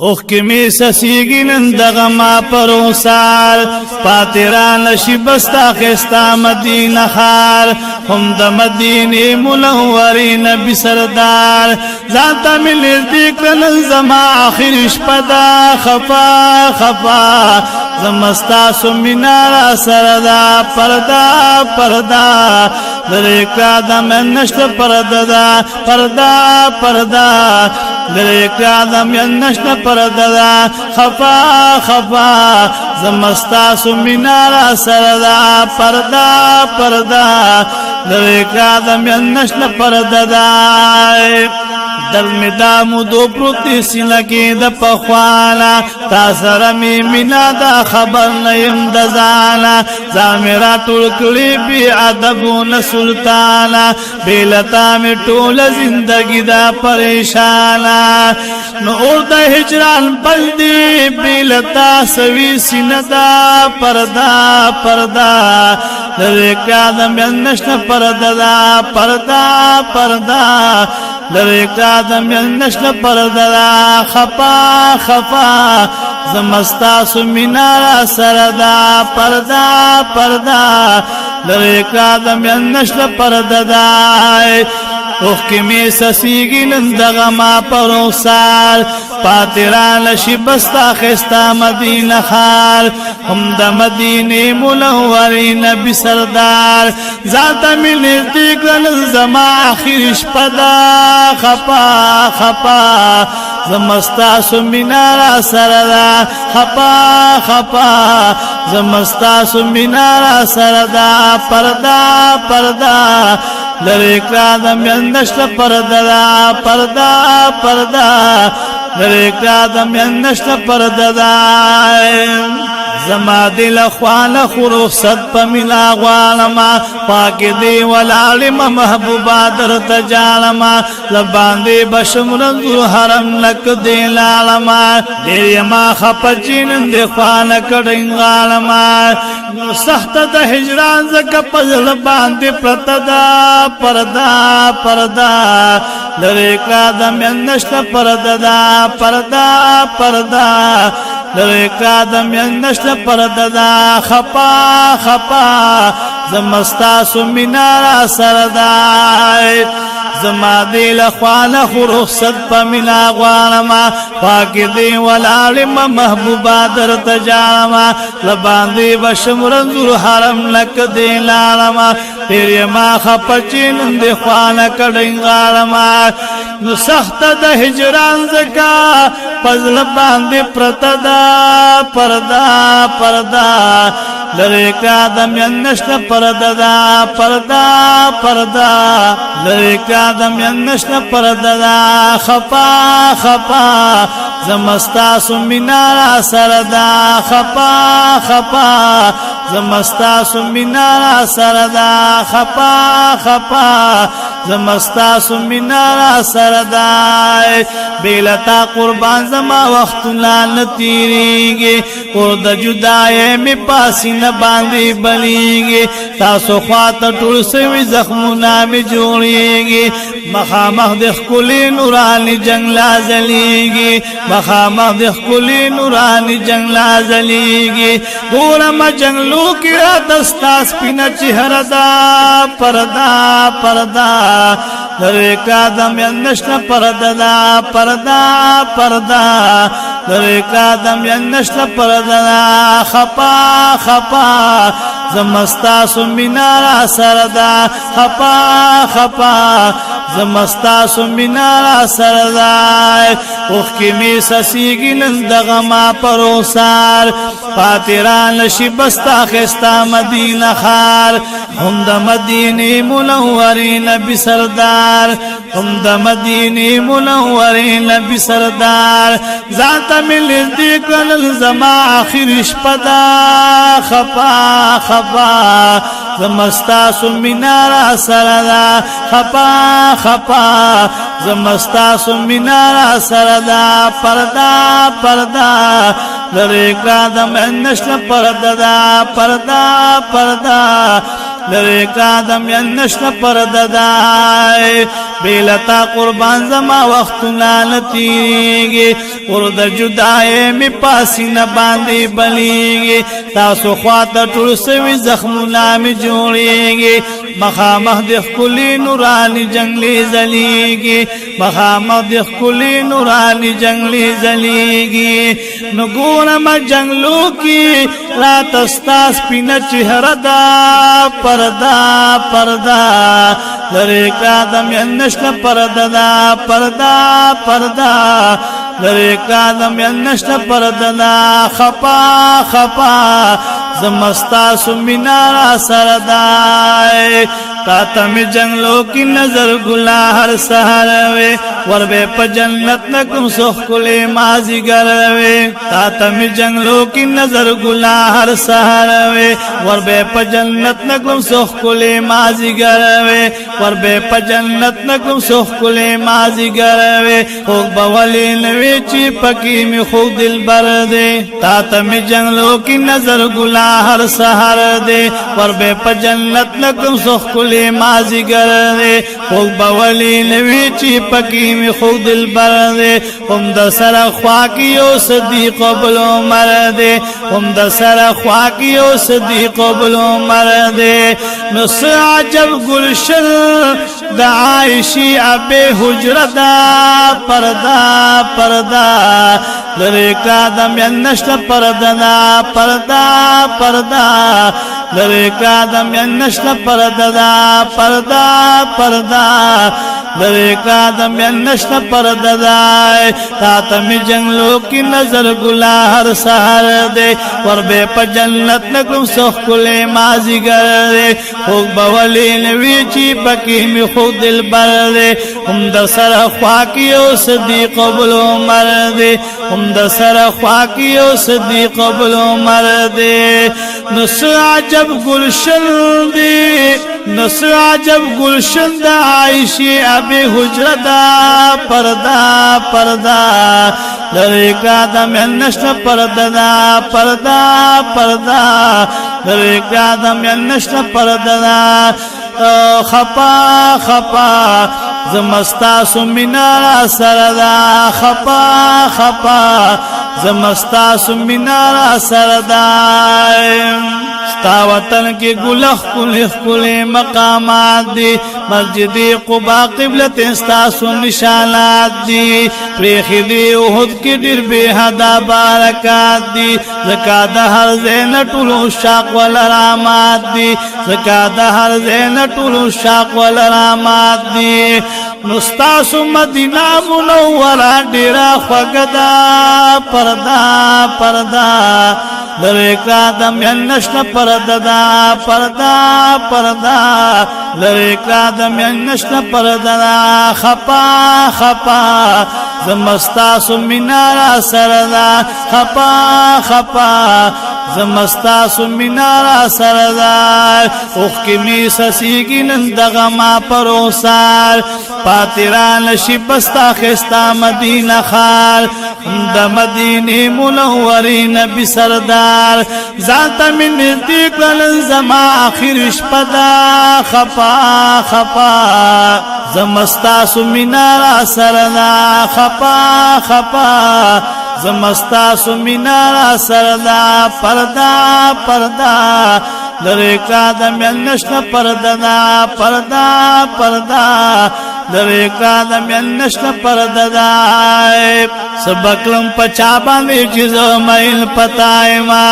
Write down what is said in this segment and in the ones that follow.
اوخ کی می سسیگی نندغ ما پروسار پاتران شی بستا خستا مدینہ خار هم د مدینه منورین بسردار ذاتا من نزدیکن زما آخر شپدا خفا خفا زمستا سمینارا سردا پردا پردا لریکا دم نشت پردا پردا پردا لریکا دم نشت پردا خفا خفا زمستا سمینارا سردا پردا پردا لریکا دم نشت پردا دل می دامو دو پروتی سینکی دا پخوانا تا سرمی مینا دا خبر نیم دا زانا زامیرا طول کلی بی عدبون سلطانا بیلتا می طول زندگی دا پریشانا نور دا ہجران بلدی بیلتا سوی سین دا پردا پردا لرکا دا منشن پردا پردا پردا لریکا دم نشن پردا خپا خپا زمستا سمینارا سردا پردا پردا لریکا دم نشن پردا اوخ کی می سسیگی نندغ ما پروسار پاتران شی بستا خستا مدینہ خار هم د مدینه منورین بسردار ذاتا من نزدیکن زما آخر شپدا خپا خپا زمستا سمینارا سردا خپا خپا زمستا سمینارا سردا پردا پردا لریکا دم نشت پردا پردا پردا لریکا دم نشت پردا زما دل خوان خروخ صد پا ملا غوالما پاک دی والعالم محبوبا در تجالما لباندی بشم رنزو حرم لک دی لالما دیر ما خپچین دی خوان کڑنگ غالما سخت دا حجران زکا پزل باندی پرتدا پردا پردا لریکا دم نشت پردا پردا پردا لریکا دم نشت پردا خپا خپا زمستا سمینارا سردائی زما دیل خوان خروخ صد پا ملا غوانما پاک دی والعالم محبوبا در تجالما لباندی بشم رنزور حرم لک دی لالما تیری ما خپچین دی خوان کڑنگ غالما نو سخت دا ہجران زکا پزل باندی پرتدا پردا پردا لریکا دم نشت پردا پردا پردا لریکا دم نشت پردا خپا خپا زمستا سمینارا سردا خپا خپا زمستا سمینارا سردا خپا خپا زمستا سمینارا سردا بیلتا قربان زما وقت لان تیریگی قرد جدائی می پاسی نباندی بلیگی تاسو خوات ٹول سوی زخمونا می جوڑیگی مخامخ دخ کلی نورانی جنگ لازلیگی مخامخ دخ کلی نورانی جنگ لازلیگی گورم جنگلو کی دستاس پینا چہر دا پردا پردا لریکا دم نشت پردا پردا پردا لریکا دم نشت پردا خپا خپا زمستا سمینارا سردا خپا خپا زمستا سمینارا سردا اوخ کی می سسیگی نندغ ما پروسار پاتران شی بستا خستا مدینہ خار هم د مدینه منورین بسردار هم د مدینه منورین بسردار ذاتا من نزدیکن زما آخر شپدا خپا خپا زمستا سمینارا سردا خپا خپا زمستا سمینارا سردا پردا پردا لریکا دم نشن پردا پردا پردا لری کادم یا نشن پرددائی بیلتا قربان زما وقت نالتیگی ورد جدائی می پاسی نباندی بلیگی تاسو خواتا ٹرسوی زخمنا می جوڑیگی مخامخ دخ کلی نورانی جنگلی زلیگی مخامخ دخ کلی نورانی جنگلی زلیگی نگونم جنگلو کی رات استاس پینا چہرہ دا پردہ پردہ لری کادم یا نشن پردہ دا پردہ پردہ لری کادم یا نشن پردہ دا خپا خپا زمستاسو مینارا سردائے تاتم جنگلو کی نظر گلا ہر سہروے وربے پا جنت نکم سخ کلے مازی گروے تاتم جنگلو کی نظر گلا ہر سہروے وربے پا جنت نکم سخ کلے مازی گروے وربے پا جنت نکم سخ کلے مازی گروے خوک بولی نوی چی پکی میں خود دل بردے تاتم جنگلو کی نظر گلا ہر سہر دے وربے پا جنت نکم سخ کلے مازی گردے خوک بولی نوی چی پکی میں خود دل بردے ہم دا سر خواکیو صدیق بلو مردے ہم دا سر خواکیو صدیق بلو مردے نس عجب گلشن دا عائشی اب حجر دا پردہ پردہ لری کادم یا نشن پردہ دا پردہ پردہ لری کادم یا نشن پردہ دا پردہ پردہ لری کادم یا نشن پردہ دا تاتم جنگلو کی نظر گلا ہر سہر دے وربے پا جنت نکم سخ کلے مازی گردے خوک بولی نوی چی پکی میں خود دل بردے ہم دا سر خواکیو صدیق بلو مردے ہم دا سر خواکیو صدیق بلو مردے نس عجب گلشن دی نس عجب گلشن دا عائشی اب حجر دا پردہ پردہ لری کادم یا نشن پردہ دا پردہ پردہ لری کادم یا نشن پردہ دا خپا خپا زمستاسو مینارا سردا خپا خپا زمستاسو مینارا سردا ستا وطن کی گلخ کلخ کلی مقامات دی مسجد قبا قبلت استاسو نشانات دی پریخ دی احد کی دیر بے حدا بارکات دی زکاة ہر زین طولو شاق والرامات دی زکاة ہر زین طولو شاق والرامات دی نستاسو مدینہ منورہ ڈیرا خوگدا پردہ پردہ لری کادم یا نشن پردہ دا پردہ پردہ لری کادم یا نشن پردہ دا خپا خپا زمستاسو مینارا سردا خپا خپا زمستاسو مینارا سردا اوخ کی می سسیگی نندغ ما پروسار پاتران شبستا خستا مدینہ خال دا مدینی منورین بسردار زانتا من نزدیک لنزما آخر شپدا خپا خپا زمستاسو مینارا سردا خپا خپا زمستاسو مینارا سردا پردہ پردہ لری کادم یا نشن پردہ دا پردہ پردہ لری کادم یا نشن پردہ دا سبکلم پچا باندی چیز میل پتائی ما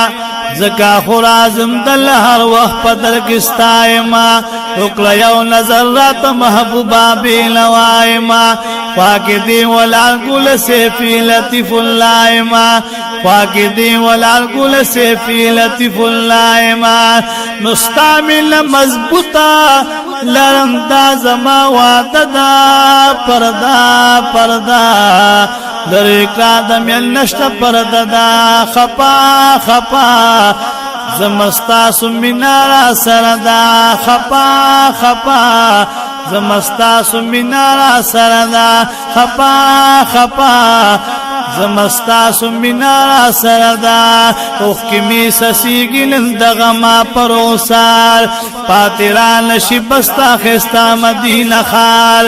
زکا خورازم دل ہر وقت پدر کستائی ما اکلا یو نظر رات محبوبہ بیلوائی ما فاکی دی ولال گل سیفی لطیف اللہ ما فاکی دی ولال گل سیفی لطیف اللہ ما مستعمل مضبوطا لرندا زما وعددا پردہ پردہ لری کادم یا نشت پردہ دا خپا خپا زمستاسو مینارا سردا خپا خپا زمستاسو مینارا سردا خپا خپا زمستاسو مینارا سردا اوخ کی می سسیگی نندغ ما پروسار پاتران شبستا خستا مدینہ خار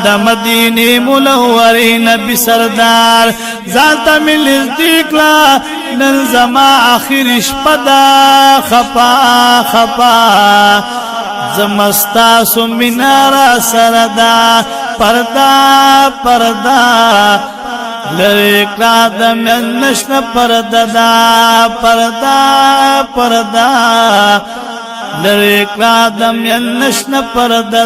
دا مدینی منوری نبی سردار ذاتا من ازدیکلا ننزما آخر شپدا خپا خپا زمستاسو مینارا سردا پردا پردا لرکلا دمین نشن پردا پردا پردا لرکلا دمین نشن پردا